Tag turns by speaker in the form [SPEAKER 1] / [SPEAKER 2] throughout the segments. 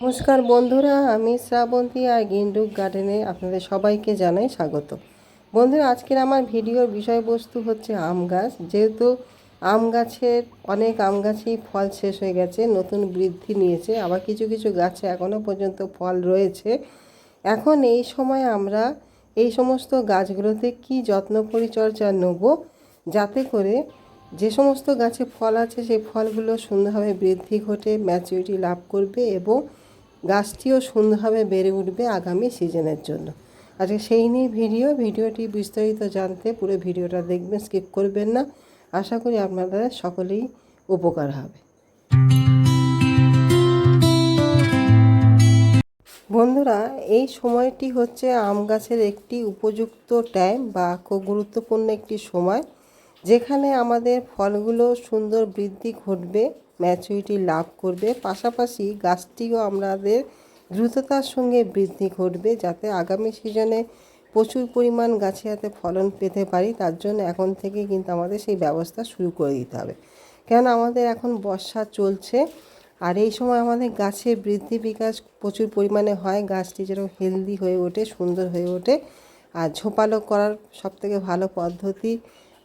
[SPEAKER 1] নমস্কার বন্ধুরা, আমি শ্রাবন্তী আর গেন্ডুক গার্ডেনে আপনাদের সবাইকে জানাই স্বাগত। বন্ধুরা, আজকের আমার ভিডিওর বিষয়বস্তু হচ্ছে আম গাছ। যেহেতু আম গাছের অনেক আম গাছেই ফল শেষ হয়ে গেছে, নতুন বৃদ্ধি নিয়েছে, আবার কিছু কিছু গাছে এখনও পর্যন্ত ফল রয়েছে। এখন এই সময় আমরা এই সমস্ত গাছগুলোতে কি যত্ন পরিচর্যা নেব, যাতে করে যে সমস্ত গাছে ফল আছে সেই ফলগুলো সুন্দরভাবে বৃদ্ধি ঘটে ম্যাচুরিটি লাভ করবে এবং গাছটিও সুন্দরভাবে বেড়ে উঠবে আগামী সিজনের জন্য। আজকে সেই নিয়ে ভিডিওটি বিস্তারিত জানতে পুরো ভিডিওটা দেখবেন, স্কিপ করবেন না। আশা করি আপনাদের সকলেই উপকার হবে। বন্ধুরা, এই সময়টি হচ্ছে আম গাছের একটি উপযুক্ত টাইম বা খুব গুরুত্বপূর্ণ একটি সময়, যেখানে আমাদের ফলগুলো সুন্দর বৃদ্ধি ঘটবে, ম্যাচুরিটি লাভ করবে, পাশাপাশি গাছটিও আমাদের দ্রুততার সঙ্গে বৃদ্ধি ঘটবে, যাতে আগামী সিজনে প্রচুর পরিমাণ গাছে যাতে ফলন পেতে পারি। তার জন্য এখন থেকে কিন্তু আমাদের সেই ব্যবস্থা শুরু করে দিতে হবে, কেন আমাদের এখন বর্ষা চলছে। আর এই সময় আমাদের গাছের বৃদ্ধি বিকাশ প্রচুর পরিমাণে হয়, গাছটি যেরকম হেলদি হয়ে ওঠে, সুন্দর হয়ে ওঠে। আর ঝোপালো করার সবথেকে ভালো পদ্ধতি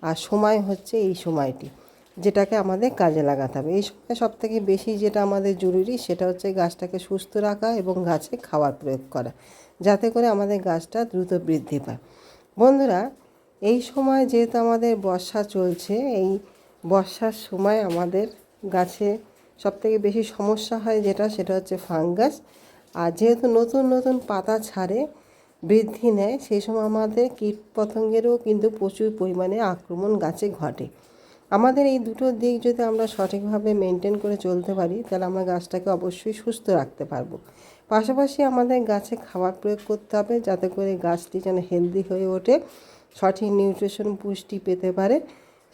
[SPEAKER 1] আর সময় হচ্ছে এই সময়টি, যেটাকে আমাদের কাজে লাগাতে হবে। এই সময় সবথেকে বেশি যেটা আমাদের জরুরি সেটা হচ্ছে গাছটাকে সুস্থ রাখা এবং গাছে খাবার প্রয়োগ করা, যাতে করে আমাদের গাছটা দ্রুত বৃদ্ধি পায়। বন্ধুরা, এই সময় যেহেতু আমাদের বর্ষা চলছে, এই বর্ষার সময় আমাদের গাছে সবথেকে বেশি সমস্যা হয় সেটা হচ্ছে ফাঙ্গাস। আর যেহেতু নতুন নতুন পাতা ছাড়ে, বৃদ্ধি নেয়, সেই সময় আমাদের কীটপতঙ্গেরও কিন্তু প্রচুর পরিমাণে আক্রমণ গাছে ঘটে। আমাদের এই দুটো দিক যদি আমরা সঠিকভাবে মেনটেন করে চলতে পারি, তাহলে আমরা গাছটাকে অবশ্যই সুস্থ রাখতে পারবো। পাশাপাশি আমাদের গাছে খাবার প্রয়োগ করতে হবে, যাতে করে গাছটি যেন হেলদি হয়ে ওঠে, সঠিক নিউট্রিশন পুষ্টি পেতে পারে।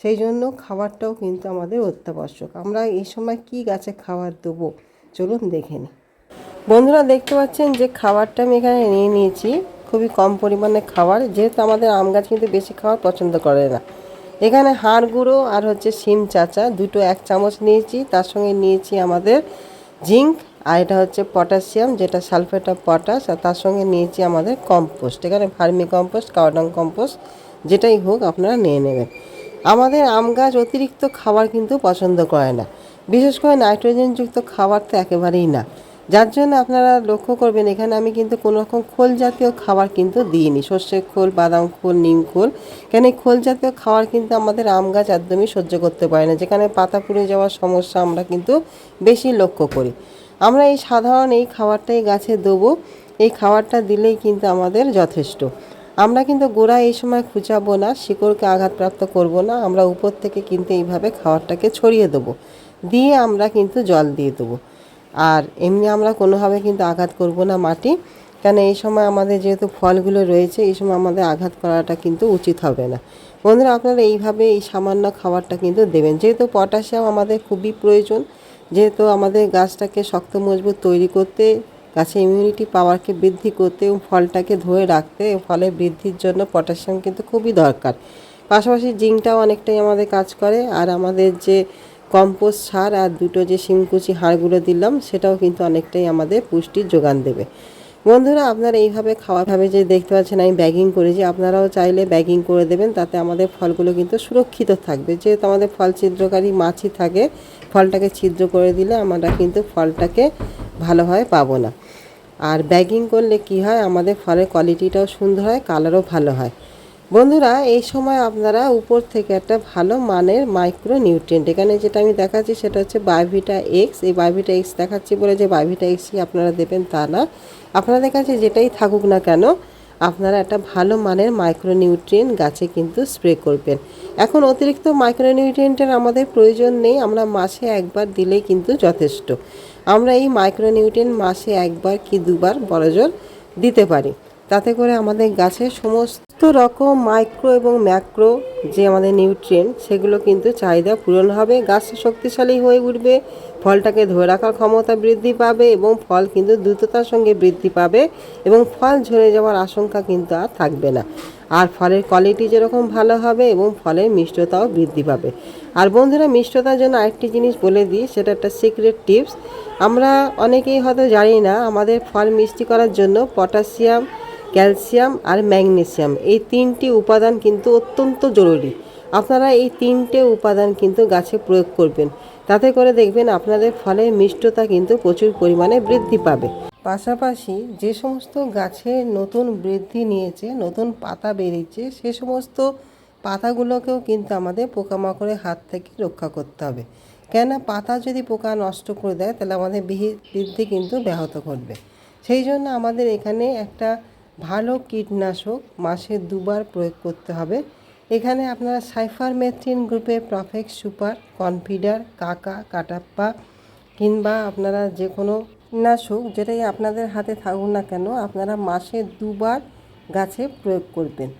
[SPEAKER 1] সেই জন্য খাবারটাও কিন্তু আমাদের অত্যাবশ্যক। আমরা এই সময় কি গাছে খাবার দেবো চলুন দেখে নিই। বন্ধুরা, দেখতে পাচ্ছেন যে খাবারটা আমি এখানে নিয়ে নিয়েছি, খুবই কম পরিমাণে খাবার, যেহেতু আমাদের আম গাছ কিন্তু বেশি খাবার পছন্দ করে না। এখানে হাড় গুঁড়ো আর হচ্ছে শিম চাচা দুটো 1 চামচ নিয়েছি, তার সঙ্গে নিয়েছি আমাদের জিঙ্ক, আর এটা হচ্ছে পটাশিয়াম যেটা সালফেট অফ পটাশ, আর তার সঙ্গে নিয়েছি আমাদের কম্পোস্ট, এখানে ভার্মি কম্পোস্ট, কাওডাং কম্পোস্ট যেটাই হোক আপনারা নিয়ে নেবেন। আমাদের আম গাছ অতিরিক্ত খাবার কিন্তু পছন্দ করে না, বিশেষ করে নাইট্রোজেনযুক্ত খাবার তো একেবারেই না। যার জন্য আপনারা লক্ষ্য করবেন এখানে আমি কিন্তু কোনো রকম খোল জাতীয় খাবার কিন্তু দিইনি, সর্ষের খোল, বাদাম খোল, নিম খোল, কেন এই খোল জাতীয় খাবার কিন্তু আমাদের আম গাছ একদমই সহ্য করতে পারে না, যেখানে পাতা পুড়ে যাওয়ার সমস্যা আমরা কিন্তু বেশি লক্ষ্য করি। আমরা এই সাধারণ এই খাবারটাই গাছে দেবো, এই খাবারটা দিলেই কিন্তু আমাদের যথেষ্ট। আমরা কিন্তু গোড়া এই সময় খুঁচাবো না, শিকড়কে আঘাতপ্রাপ্ত করব না, আমরা উপর থেকে কিন্তু এইভাবে খাবারটাকে ছড়িয়ে দেবো, দিয়ে আমরা কিন্তু জল দিয়ে দেবো। আর এমনি আমরা কোনোভাবে কিন্তু আঘাত করব না মাটি, কেন এই সময় আমাদের যেহেতু ফলগুলো রয়েছে, এই সময় আমাদের আঘাত করাটা কিন্তু উচিত হবে না। বন্ধুরা, আপনারা এইভাবে এই সামান্য খাবারটা কিন্তু দেবেন, যেহেতু পটাশিয়াম আমাদের খুবই প্রয়োজন, যেহেতু আমাদের গাছটাকে শক্ত মজবুত তৈরি করতে, গাছের ইমিউনিটি পাওয়ারকে বৃদ্ধি করতে এবং ফলটাকে ধরে রাখতে, ফলের বৃদ্ধির জন্য পটাশিয়াম কিন্তু খুবই দরকার। পাশাপাশি জিঙ্কটাও অনেকটাই আমাদের কাজ করে, আর আমাদের যে কম্পোস্ট সার আর দুটো যে শিমকুচি হাড়গুলো দিলাম সেটাও কিন্তু অনেকটাই আমাদের পুষ্টির যোগান দেবে। বন্ধুরা, আপনারা এইভাবে খাওয়াভাবে যে দেখতে পাচ্ছেন আমি ব্যাগিং করেছি, আপনারাও চাইলে ব্যাগিং করে দেবেন, তাতে আমাদের ফলগুলো কিন্তু সুরক্ষিত থাকবে। যেহেতু আমাদের ফল ছিদ্রকারী মাছি থাকে, ফলটাকে ছিদ্র করে দিলে আমরা কিন্তু ফলটাকে ভালোভাবে পাবো না। আর ব্যাগিং করলে কি হয়, আমাদের ফলের কোয়ালিটিটাও সুন্দর হয়, কালারও ভালো হয়। বন্ধুরা, এই সময় আপনারা উপর থেকে একটা ভালো মানের মাইক্রো নিউট্রিয়েন্ট, এখানে যেটা আমি দেখাচ্ছি সেটা হচ্ছে বায়োভিটা এক্স। এই বায়োভিটা এক্স দেখাচ্ছি বলে যে বায়োভিটা এক্সই আপনারা দেবেন তা না, আপনাদের কাছে যেটাই থাকুক না কেন আপনারা একটা ভালো মানের মাইক্রো নিউট্রিয়েন্ট গাছে কিন্তু স্প্রে করবেন। এখন অতিরিক্ত মাইক্রো নিউট্রিয়েন্টের আমাদের প্রয়োজন নেই, আমরা মাসে একবার দিলেই কিন্তু যথেষ্ট। আমরা এই মাইক্রো নিউট্রিয়েন্ট মাসে একবার কি দুবার বড়জোর দিতে পারি, তাতে করে আমাদের গাছের সমস্ত রকম মাইক্রো এবং ম্যাক্রো যে আমাদের নিউট্রিয়েন্ট সেগুলো কিন্তু চাহিদা পূরণ হবে, গাছটা শক্তিশালী হয়ে উঠবে, ফলটাকে ধরে রাখার ক্ষমতা বৃদ্ধি পাবে এবং ফল কিন্তু দ্রুততার সঙ্গে বৃদ্ধি পাবে এবং ফল ঝরে যাওয়ার আশঙ্কা কিন্তু আর থাকবে না। আর ফলের কোয়ালিটি যেরকম ভালো হবে এবং ফলের মিষ্টতাও বৃদ্ধি পাবে। আর বন্ধুরা, মিষ্টতার জন্য আরেকটি জিনিস বলে দিই, সেটা একটা সিক্রেট টিপস। আমরা অনেকেই হয়তো জানি না, আমাদের ফল মিষ্টি করার জন্য পটাশিয়াম, ক্যালসিয়াম আর ম্যাগনেসিয়াম এই তিনটি উপাদান কিন্তু অত্যন্ত জরুরি। আপনারা এই তিনটে উপাদান কিন্তু গাছে প্রয়োগ করবেন, তাতে করে দেখবেন আপনাদের ফলের মিষ্টতা কিন্তু প্রচুর পরিমাণে বৃদ্ধি পাবে। পাশাপাশি যে সমস্ত গাছে নতুন বৃদ্ধি নিয়েছে, নতুন পাতা বেরিয়েছে, সে সমস্ত পাতাগুলোকেও কিন্তু আমাদের পোকামাকড়ের হাত থেকে রক্ষা করতে হবে। কেননা পাতা যদি পোকা নষ্ট করে দেয় তাহলে আমাদের বৃদ্ধি কিন্তু ব্যাহত ঘটবে। সেই জন্য আমাদের এখানে একটা ভালো কীটনাশক মাসে 2বার প্রয়োগ করতে হবে। এখানে আপনারা সাইফারমেথ্রিন গ্রুপের প্রফেক্ট সুপার, কনফিডার, কাকা, কাটাপ্পা কিংবা আপনারা যে কোনো কীটনাশক যেটাই আপনাদের হাতে থাকুক না কেন, আপনারা মাসে 2বার গাছে প্রয়োগ করবেন।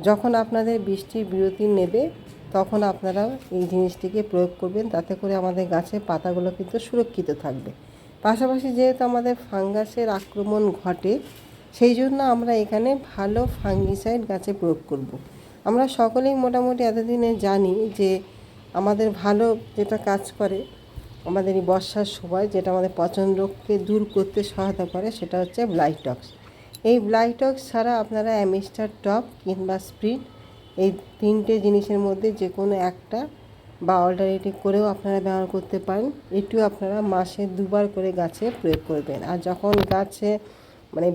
[SPEAKER 1] যখন আপনাদের বৃষ্টির বিরতি নেবে তখন আপনারা এই জিনিসটিকে প্রয়োগ করবেন, তাতে করে আমাদের গাছের পাতাগুলো কিন্তু সুরক্ষিত থাকবে। পাশাপাশি যেহেতু আমাদের ফাঙ্গাসের আক্রমণ ঘটে, সেই জন্য আমরা এখানে ভালো ফাঙ্গিসাইড গাছে প্রয়োগ করব। আমরা সকলেই মোটামুটি এতদিনে জানি যে আমাদের ভালো যেটা কাজ করে আমাদের এই বর্ষার সময়, যেটা আমাদের পচন রোগকে দূর করতে সহায়তা করে, সেটা হচ্ছে ব্লাইটক্স। এই ব্লাইটক্স ছাড়া আপনারা অ্যামিস্টার টপ কিংবা স্প্রিট এই তিনটে জিনিসের মধ্যে যে কোনো একটা বা অল্টারনেটিভ করেও আপনারা ব্যবহার করতে পারেন। এটিও আপনারা মাসে 2বার করে গাছে প্রয়োগ করবেন। আর যখন গাছে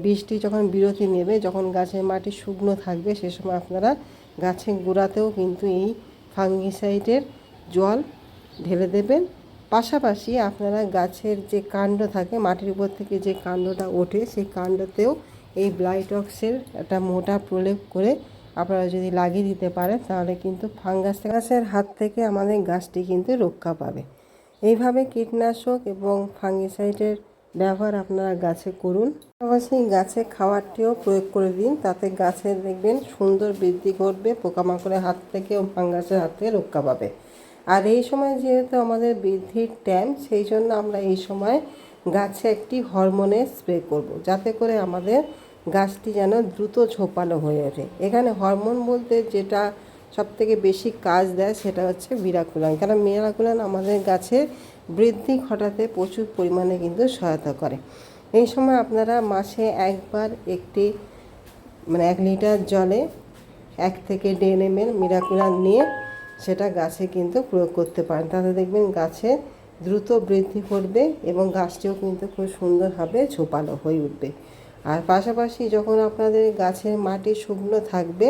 [SPEAKER 1] বৃষ্টি যখন বিরতি নেবে, যখন গাছের মাটি শুকনো থাকবে, সে সময় আপনারা গাছের গোড়াতেও কিন্তু এই ফাঙ্গিসাইডের জল ঢেলে দেবেন। পাশাপাশি আপনারা গাছের যে কাণ্ড থাকে, মাটির উপর থেকে যে কাণ্ডটা ওঠে, সেই কাণ্ডতেও এই ব্লাইটক্সের একটা মোটা প্রলেপ করে আপনারা যদি লাগিয়ে দিতে পারেন, তাহলে কিন্তু ফাঙ্গাসের হাত থেকে আমাদের গাছটি কিন্তু রক্ষা পাবে। এইভাবে কীটনাশক এবং ফাঙ্গিসাইডের ব্যবহার আপনারা গাছে করুন। অবশ্যই গাছে খাবারটিও প্রয়োগ করে দিন, তাতে গাছের দেখবেন সুন্দর বৃদ্ধি ঘটবে, পোকামাকড়ের হাত থেকে ও ফাঙ্গাসের হাত থেকে রক্ষা পাবে। আর এই সময় যেহেতু আমাদের বৃদ্ধির টাইম, সেই জন্য আমরা এই সময় গাছে একটি হরমোনের স্প্রে করব, যাতে করে আমাদের গাছটি যেন দ্রুত ঝোপালো হয়ে ওঠে। এখানে হরমোন বলতে যেটা সবথেকে বেশি কাজ দেয় সেটা হচ্ছে মিরাকুলান। কারণ মিরাকুলান আমাদের গাছের বৃদ্ধি ঘটাতে প্রচুর পরিমাণে কিন্তু সহায়তা করে। এই সময় আপনারা মাসে একবার একটি 1 লিটার জলে 1 থেকে 1.5 ml মিরাকুলান নিয়ে সেটা গাছে কিন্তু প্রয়োগ করতে পারেন, তাতে দেখবেন গাছে দ্রুত বৃদ্ধি করবে এবং গাছটিও কিন্তু খুব সুন্দরভাবে ঝোপালো হয়ে উঠবে। আর পাশাপাশি যখন আপনাদের গাছের মাটি শুকনো থাকবে,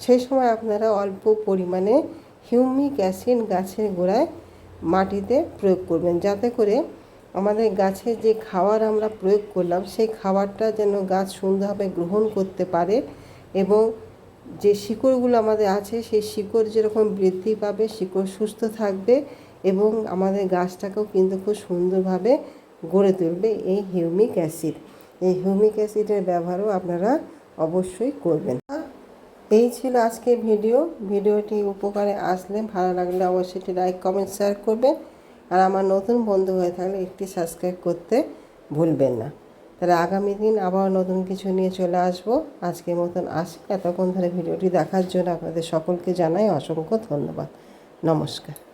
[SPEAKER 1] সেই সময় আপনারা অল্প পরিমাণে হিউমিক অ্যাসিড গাছের গোড়ায় মাটিতে প্রয়োগ করবেন, যাতে করে আমাদের গাছের যে খাবার আমরা প্রয়োগ করলাম সেই খাবারটা যেন গাছ সুন্দরভাবে গ্রহণ করতে পারে এবং যে শিকড়গুলো আমাদের আছে সেই শিকড় যেরকম বৃদ্ধি পাবে, শিকড় সুস্থ থাকবে এবং আমাদের গাছটাকেও কিন্তু খুব সুন্দরভাবে গড়ে তুলবে এই হিউমিক অ্যাসিড। এই হিউমিক অ্যাসিডের ব্যবহারও আপনারা অবশ্যই করবেন। এই ছিল আজকের ভিডিওটি উপকারে আসলে, ভালো লাগলে অবশ্যই একটি লাইক, কমেন্ট, শেয়ার করবেন। আর আমার নতুন বন্ধু হয়ে থাকলে একটি সাবস্ক্রাইব করতে ভুলবেন না। তাহলে আগামী দিন আবার নতুন কিছু নিয়ে চলে আসবো। আজকের মতন আসি। এতক্ষণ ধরে ভিডিওটি দেখার জন্য আপনাদের সকলকে জানাই অসংখ্য ধন্যবাদ। নমস্কার।